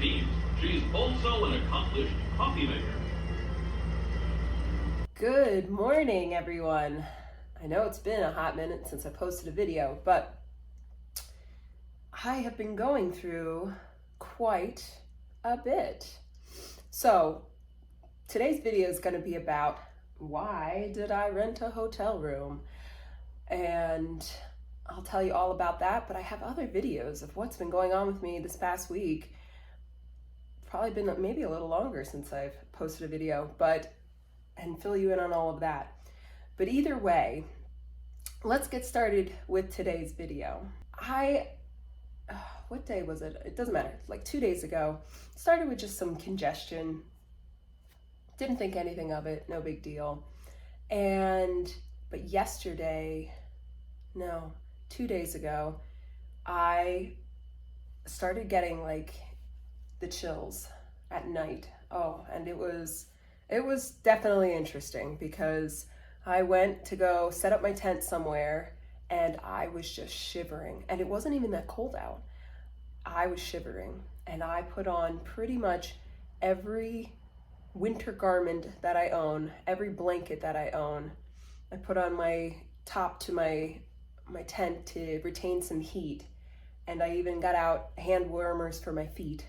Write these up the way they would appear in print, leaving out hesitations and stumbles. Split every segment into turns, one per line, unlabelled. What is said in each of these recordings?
expertise. She's also an accomplished coffee maker.
Good morning, everyone. I know it's been a hot minute since I posted a video, but I have been going through quite a bit. So today's video is going to be about why did I rent a hotel room? And I'll tell you all about that, but I have other videos of what's been going on with me this past week. Probably been maybe a little longer since I've posted a video, and fill you in on all of that. But either way, let's get started with today's video. What day was it? It doesn't matter. Like 2 days ago, started with just some congestion. Didn't think anything of it, no big deal. But yesterday, no, 2 days ago, I started getting like the chills at night. Oh, and it was definitely interesting because I went to go set up my tent somewhere and I was just shivering, and it wasn't even that cold out. I was shivering, and I put on pretty much every winter garment that I own, every blanket that I own. I put on my top to my tent to retain some heat, and I even got out hand warmers for my feet,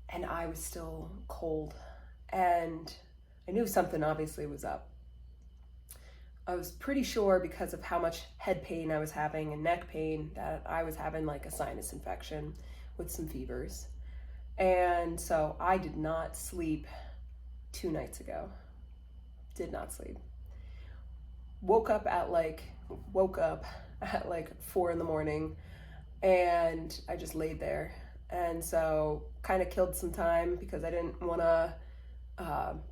and I was still cold, and I knew something obviously was up. I was pretty sure because of how much head pain I was having and neck pain that I was having like a sinus infection with some fevers. And so I did not sleep 2 nights ago. Did not sleep. Woke up at like 4 in the morning, and I just laid there. And so kind of killed some time because I didn't want to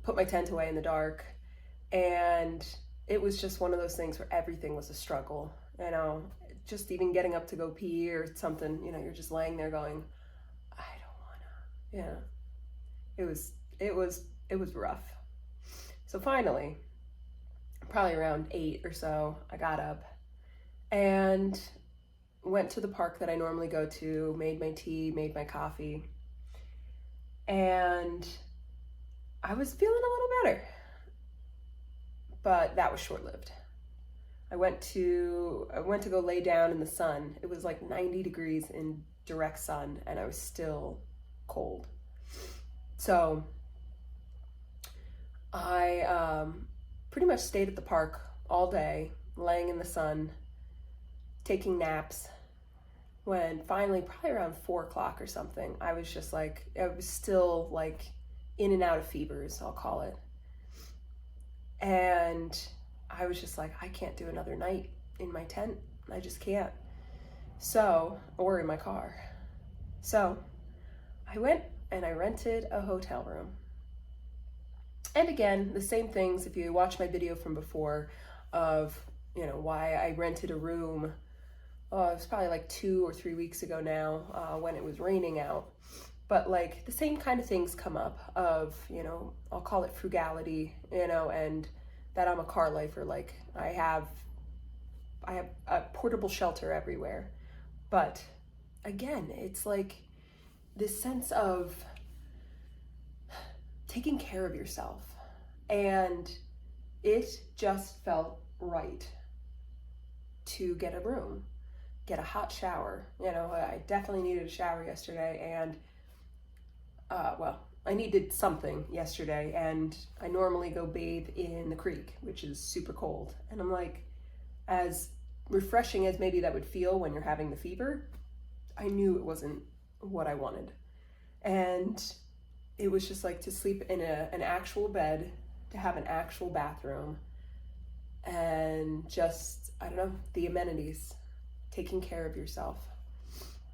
put my tent away in the dark. And it was just one of those things where everything was a struggle, just even getting up to go pee or something, you're just laying there going, I don't wanna, it was rough. So finally, probably around 8 or so, I got up and went to the park that I normally go to, made my tea, made my coffee, and I was feeling a little better. But that was short-lived. I went to go lay down in the sun. It was like 90 degrees in direct sun, and I was still cold. So I pretty much stayed at the park all day, laying in the sun, taking naps. When finally, probably around 4 o'clock or something, I was still like in and out of fevers, I'll call it. And I was just like, I can't do another night in my tent. I just can't. Or in my car. So I went and I rented a hotel room. And again, the same things, if you watch my video from before of, why I rented a room, it was probably like 2 or 3 weeks ago now, when it was raining out. But like the same kind of things come up of, I'll call it frugality, and that I'm a car lifer. Like I have a portable shelter everywhere. But again, it's like this sense of taking care of yourself. And it just felt right to get a room, get a hot shower. I definitely needed a shower yesterday, and I needed something yesterday, and I normally go bathe in the creek, which is super cold. And I'm like, as refreshing as maybe that would feel when you're having the fever, I knew it wasn't what I wanted. And it was just like to sleep in an actual bed, to have an actual bathroom, and just, I don't know, the amenities, taking care of yourself.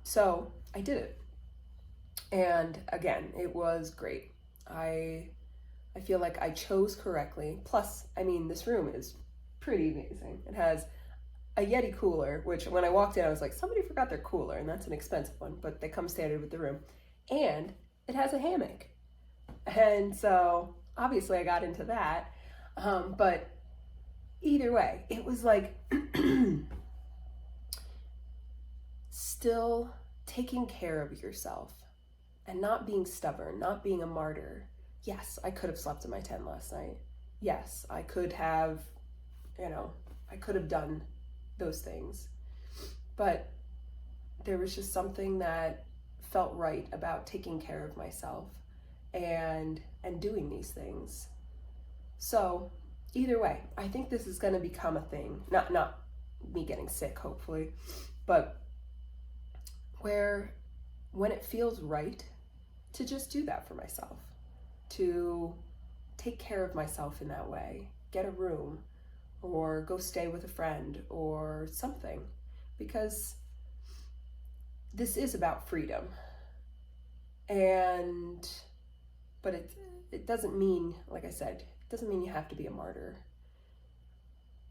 So I did it. And again, it was great. I feel like I chose correctly. Plus, this room is pretty amazing. It has a Yeti cooler, which when I walked in, I was like, somebody forgot their cooler, and that's an expensive one, but they come standard with the room. And it has a hammock. And so obviously I got into that. But either way, it was like still taking care of yourself. and not being stubborn, not being a martyr. Yes, I could have slept in my tent last night. Yes, I could have, I could have done those things. But there was just something that felt right about taking care of myself and doing these things. So either way, I think this is going to become a thing. Not me getting sick, hopefully, but where when it feels right to just do that for myself, to take care of myself in that way, get a room or go stay with a friend or something, because this is about freedom. But it doesn't mean, like I said, it doesn't mean you have to be a martyr.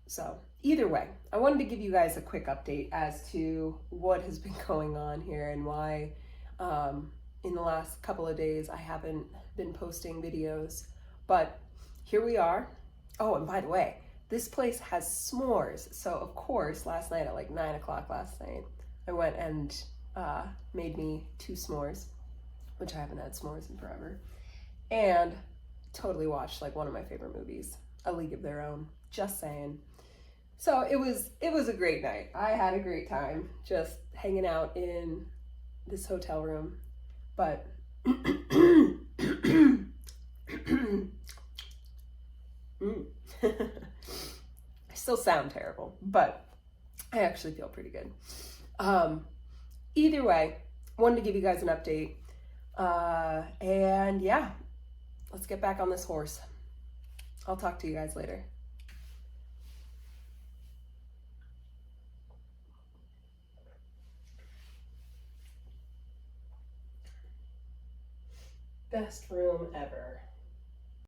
So either way, I wanted to give you guys a quick update as to what has been going on here and why in the last couple of days I haven't been posting videos. But here we are. Oh, and by the way, this place has s'mores. So of course, last night at like 9 o'clock last night, I went and made me 2 s'mores, which I haven't had s'mores in forever, and totally watched like one of my favorite movies, A League of Their Own. Just saying. So it was a great night. I had a great time just hanging out in this hotel room. But I still sound terrible, but I actually feel pretty good. Either way, wanted to give you guys an update. And yeah, let's get back on this horse. I'll talk to you guys later. Best room ever.